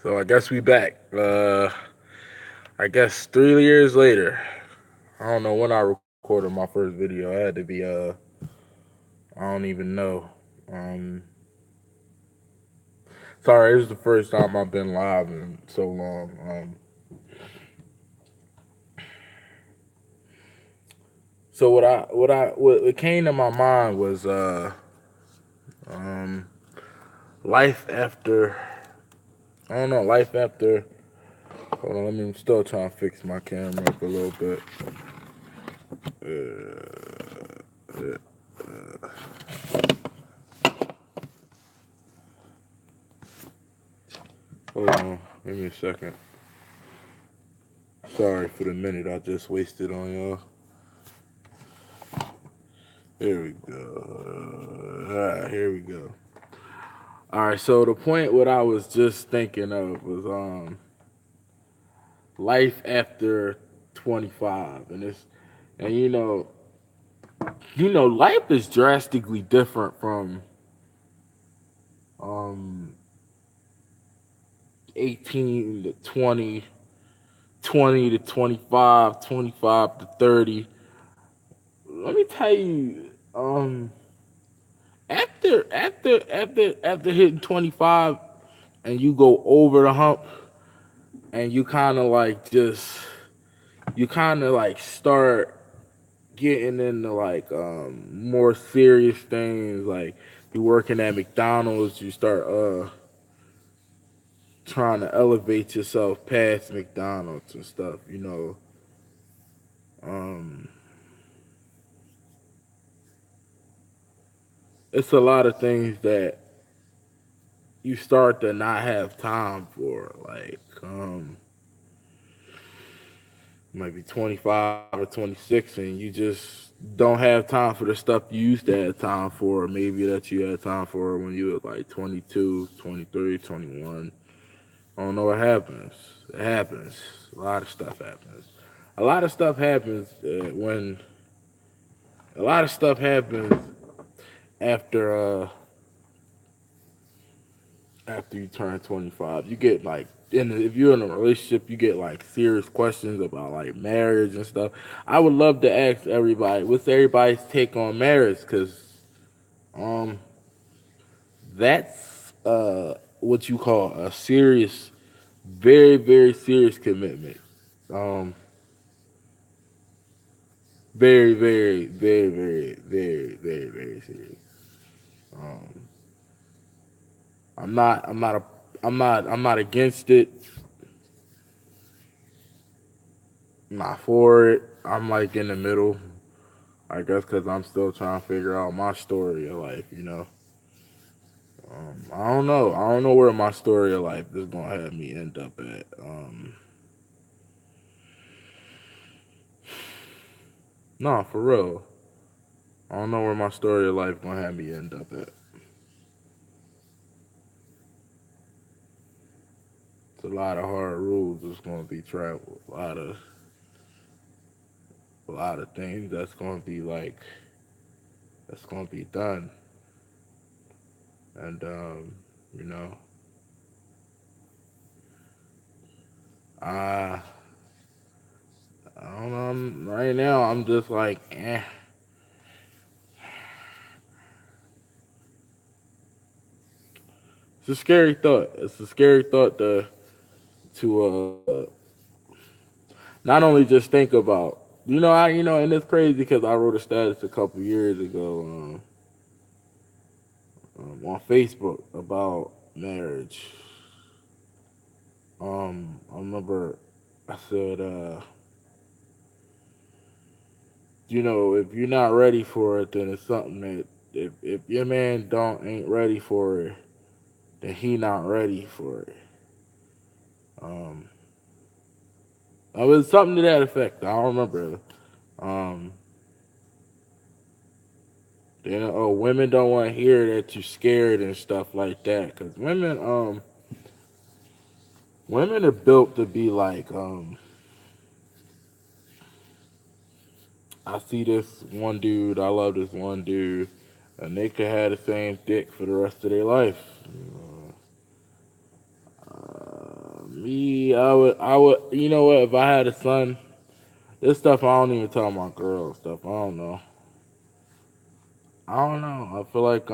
So I guess we back. I guess 3 years later. I don't know when I recorded my first video. It had to be I don't even know. Um, Sorry, this is the first time I've been live in so long. So what came to my mind was um life after I don't know life after. Hold on, let me. I'm still trying to fix my camera up a little bit. Uh, Hold on, give me a second. Sorry for the minute I just wasted on y'all. Here we go. Alright, here we go. Alright, so the point what I was just thinking of was life after 25. And life is drastically different from um 18 to 20, 20 to 25, 25 to 30. Let me tell you, after hitting 25 and you go over the hump and you kind of like start getting into like more serious things, like you working at McDonald's, you start trying to elevate yourself past McDonald's and stuff. um it's a lot of things that you start to not have time for, like might be 25 or 26 and you just don't have time for the stuff you used to have time for, maybe that you had time for when you were like 22, 23, 21. I don't know what happens. It happens. A lot of stuff happens. A lot of stuff happens when a lot of stuff happens after after you turn 25. You get like if you're in a relationship, you get like serious questions about like marriage and stuff. I would love to ask everybody, what's everybody's take on marriage? Because um, that's what you call a serious, very very serious commitment. Um, very very very very very very very serious. Um, I'm not against it. I'm not for it. I'm like in the middle. I guess because I'm still trying to figure out my story of life. I don't know. I don't know where my story of life is gonna have me end up at. No, for real. I don't know where my story of life gonna have me end up at. It's a lot of hard rules that's gonna be traveled. A lot of things that's gonna be done. And you know, I I don't know. Right now, I'm just like, eh. It's a scary thought. It's a scary thought to not only just think about. And it's crazy because I wrote a status a couple years ago on Facebook about marriage. I remember I said, if you're not ready for it, then it's something that if your man don't ain't ready for it, then he not ready for it. Um, it was something to that effect. I don't remember. Um, women don't want to hear that you're scared and stuff like that, because women are built to be like, I see this one dude, I love this one dude, and they could have the same dick for the rest of their life. Me, I would. You know what? If I had a son, this stuff I don't even tell my girl stuff. I don't know. I don't know. I feel like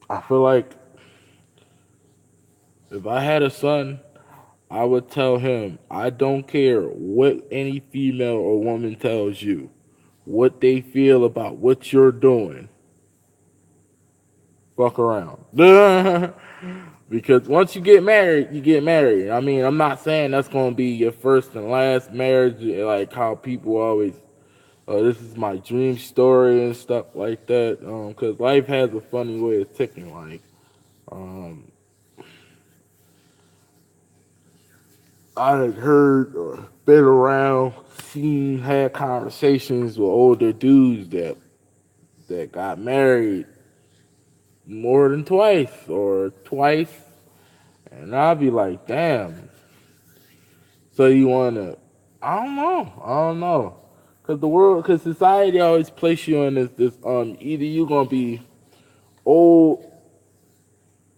I feel like if I had a son, I would tell him I don't care what any female or woman tells you, what they feel about what you're doing. Fuck around. Because once you get married, you get married. I mean, I'm not saying that's gonna be your first and last marriage, like how people always, oh, this is my dream story and stuff like that. Because life has a funny way of ticking. Like, um, I had heard or been around, seen, had conversations with older dudes that got married more than twice or twice, and I'd be like, damn. So you wanna? I don't know. I don't know. Cause the world, cause society always place you in this. Either you gonna be old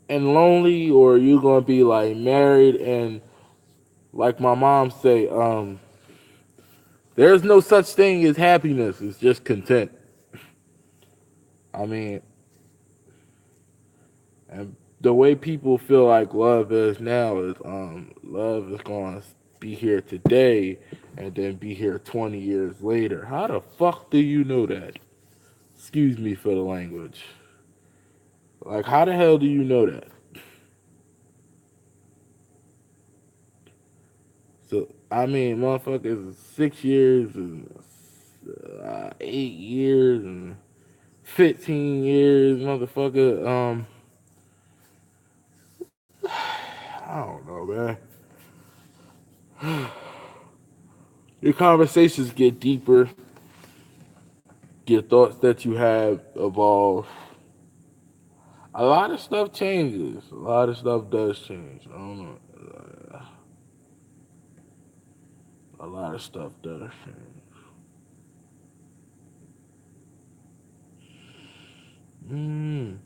and lonely, or you gonna be like married and like my mom say, there's no such thing as happiness. It's just content. I mean, and the way people feel like love is now is love is gonna be here today and then be here 20 years later. How the fuck do you know that? Excuse me for the language. Like, how the hell do you know that? So, I mean, motherfuckers, 6 years and 8 years and 15 years, motherfucker. I don't know, man. Your conversations get deeper. Your thoughts that you have evolve. A lot of stuff changes. A lot of stuff does change. I don't know. A lot of stuff does change. Mm.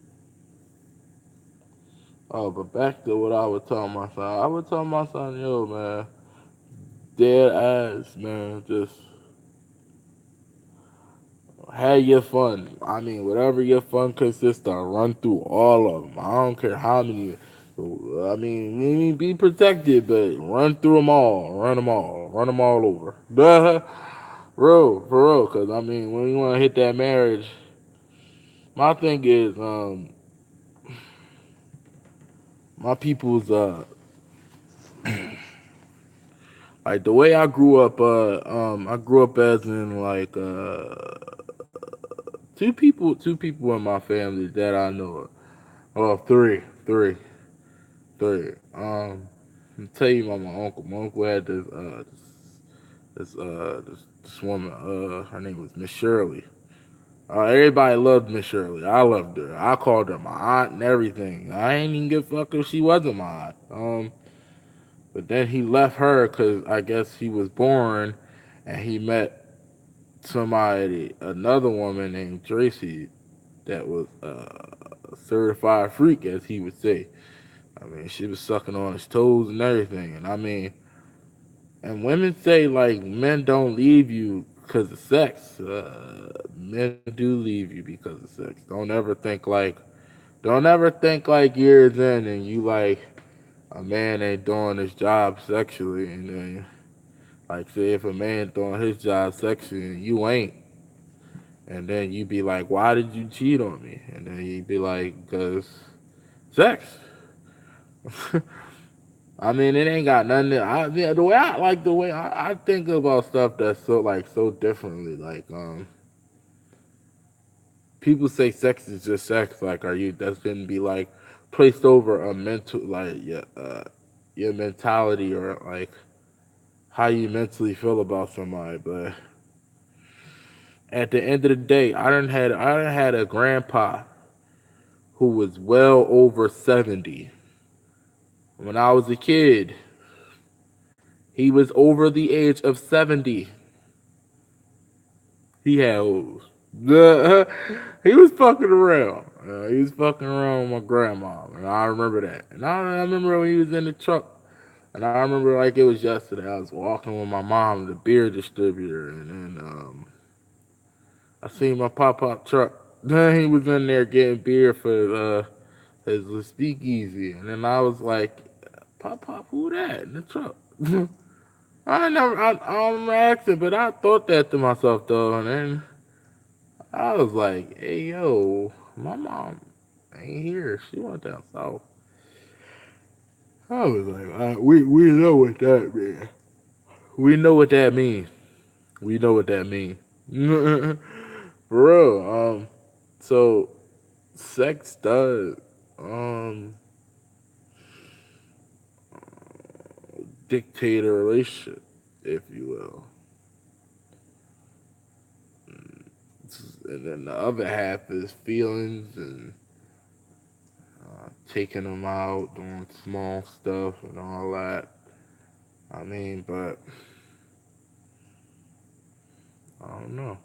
Oh, but back to what I would tell my son. I would tell my son, yo, man, dead ass, man, just have your fun. I mean, whatever your fun consists of, run through all of them. I don't care how many. I mean, be protected, but run through them all. Run them all over. Duh. Real, for real, because I mean, when you want to hit that marriage, my thing is, my people's, like the way I grew up as in like, two people in my family that I know of. Well, three. I'll tell you about my uncle. My uncle had this woman. Her name was Miss Shirley. Everybody loved Miss Shirley. I loved her. I called her my aunt and everything. I ain't even give a fuck if she wasn't my aunt. But then he left her because I guess he was born, and he met somebody, another woman named Tracy, that was a certified freak, as he would say. I mean, she was sucking on his toes and everything. And I mean, and women say like men don't leave you because of sex. Men do leave you because of sex. Don't ever think like years in and you like a man ain't doing his job sexually, and then like say if a man doing his job sexually and you ain't, and then you be like, why did you cheat on me? And then you be like, cause sex. I mean, it ain't got nothing. Yeah, the way I like the way I think about stuff that's so like so differently. Like people say sex is just sex. Like, are you? That's gonna be like placed over a mental like your mentality or like how you mentally feel about somebody. But at the end of the day, I done had a grandpa who was well over 70. When I was a kid, he was over the age of 70. He had hoes. The, he was fucking around. He was fucking around with my grandma, and I remember that. And I remember when he was in the truck, and I remember like it was yesterday. I was walking with my mom, to the beer distributor, and then I seen my pop truck. Then he was in there getting beer for his speakeasy, and then I was like, Pop, who that in the truck? I don't asking, but I thought that to myself though, and then I was like, hey yo, my mom ain't here. She went down south. I was like, we know what that means. We know what that means. We know what that means. For real. So sex does um dictate a relationship, if you will. And then the other half is feelings and taking them out, doing small stuff and all that. I mean, but I don't know.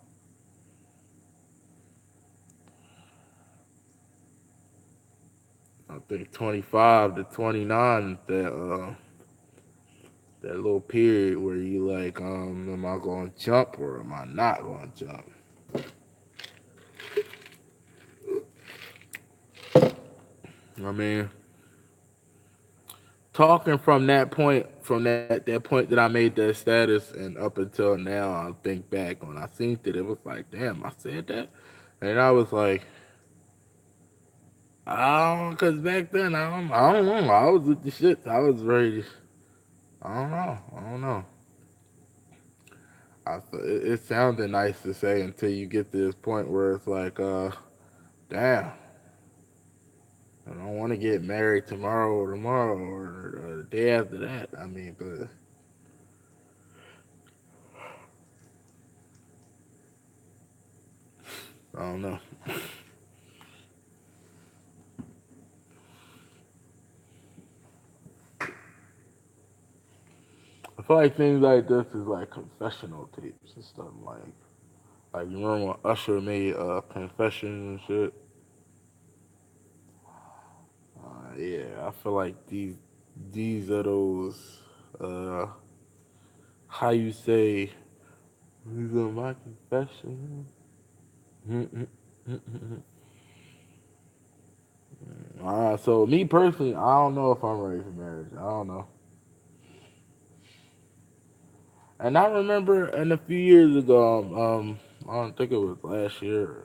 I think 25 to 29, that little period where you like, am I going to jump or am I not going to jump? I mean, talking from that point, that point that I made that status, and up until now, I think back when I seen it, it was like, damn, I said that, and I was like, oh, cause back then I don't know, I was with the shits, I was ready. I don't know. It sounded nice to say until you get to this point where it's like, damn, I don't want to get married tomorrow or the day after that. I mean, but I don't know. I feel like things like this is like confessional tapes and stuff like you remember when Usher made confessions and shit. Yeah, I feel like these are those uh how you say these are my confessions. So me personally, I don't know if I'm ready for marriage. I don't know. And I remember, and a few years ago, I don't think it was last year or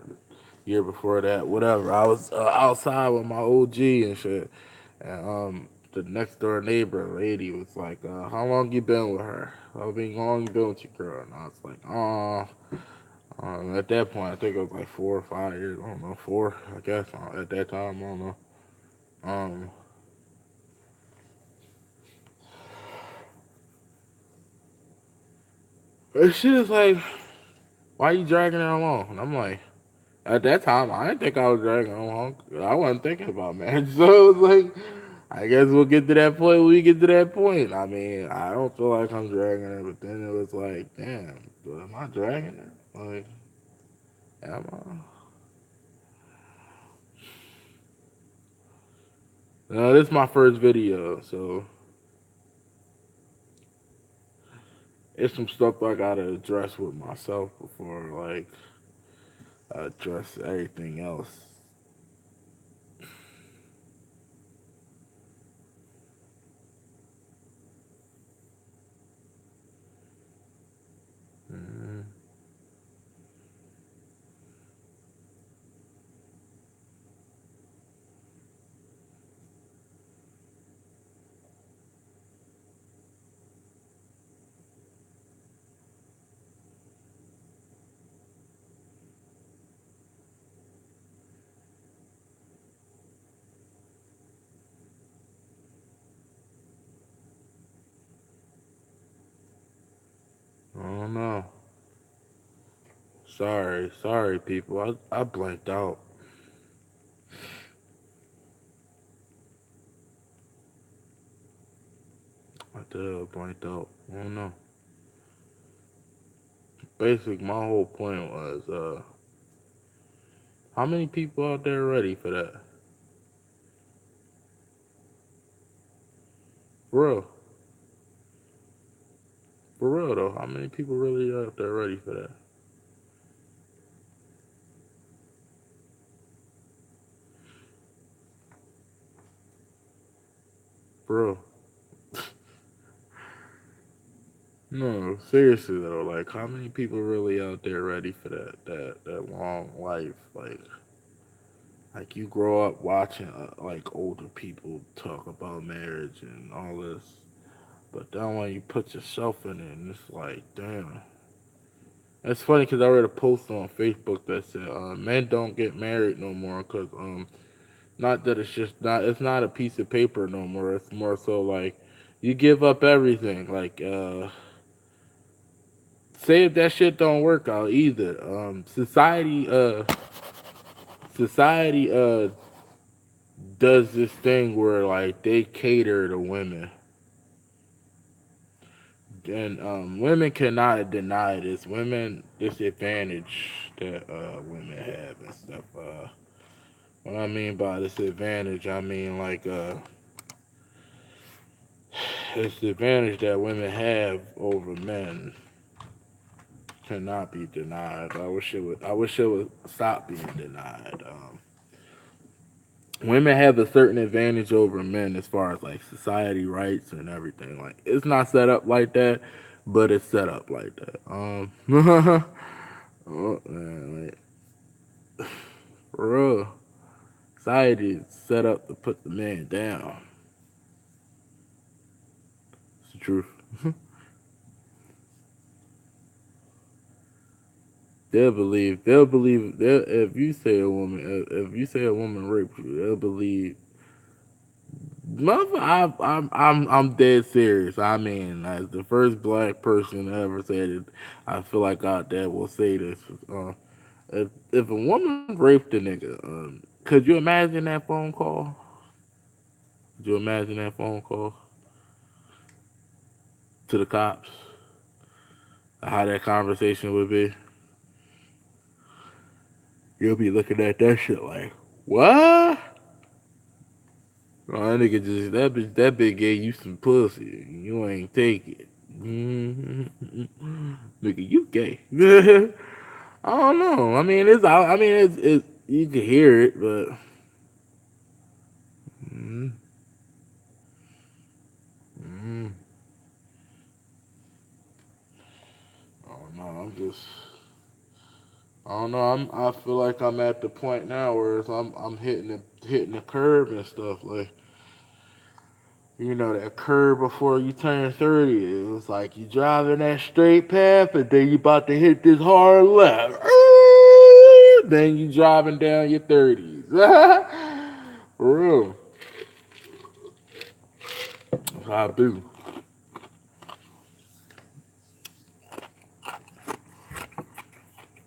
year before that, whatever. I was outside with my OG and shit, and the next door neighbor lady was like, "How long you been with her? How long you been with your girl?" And I was like, "Oh." At that point, I think it was like 4 or 5 years. I don't know, four, I guess. At that time, I don't know. Um, and she was like, "Why you dragging her along?" And I'm like, at that time, I didn't think I was dragging her along. I wasn't thinking about marriage. So it was like, I guess we'll get to that point when we get to that point. I mean, I don't feel like I'm dragging her, but then it was like, damn, am I dragging her? Like, am I? No, this is my first video, so it's some stuff I gotta address with myself before, like, I address everything else. Mm, I don't know. Sorry, people. I blanked out. I did. I blanked out. I don't know. Basically, my whole point was, How many people out there ready for that? For real. For real though, how many people really out there ready for that? For real. No, seriously though, like how many people really out there ready for that long life? Like you grow up watching like older people talk about marriage and all this, but then when you put yourself in it, and it's like, damn. It's funny because I read a post on Facebook that said men don't get married no more because not that it's just not it's not a piece of paper no more. It's more so like you give up everything. Like say if that shit don't work out either. Society does this thing where like they cater to women, and women cannot deny this advantage that women have and stuff. What I mean by this advantage, I mean like it's the advantage that women have over men cannot be denied. I wish it would. I wish it would stop being denied. Women have a certain advantage over men as far as like society rights and everything. Like it's not set up like that, but it's set up like that. Oh, man, like, for real, society is set up to put the man down. It's the truth. If you say a woman, if you say a woman raped you, they'll believe. Mother, I'm dead serious. I mean, as the first black person to ever said it, I feel like God dad will say this. If a woman raped a nigga, could you imagine that phone call? Could you imagine that phone call to the cops? How that conversation would be? You'll be looking at that shit like, what? Oh, that nigga just that bitch gave you some pussy. You ain't take it. Nigga, you gay. I don't know. I mean, it's you can hear it, but mm, mm, I don't know. I don't know. I feel like I'm at the point now where I'm hitting the curb and stuff. Like you know that curb before you turn 30. It was like you driving that straight path and then you about to hit this hard left. Then you driving down your 30s. For real. That's how I do.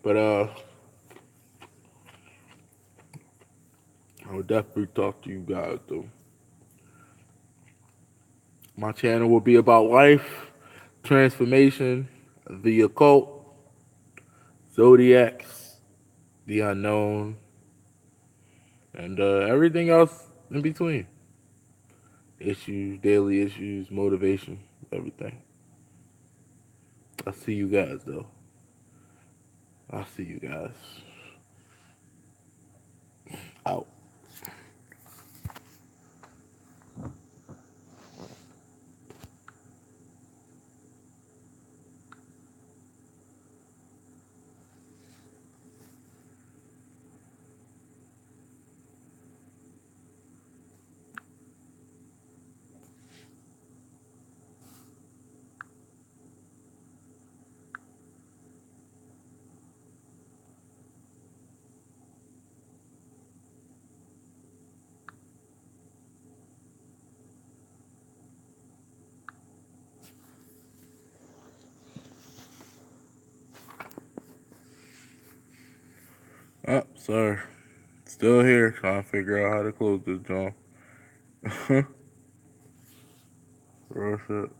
But I would definitely talk to you guys though. My channel will be about life, transformation, the occult, zodiacs, the unknown, and everything else in between. Issues, daily issues, motivation, everything. I see you guys though. I see you guys. Out. Oh, sorry. Still here trying to figure out how to close this joint. Real shit.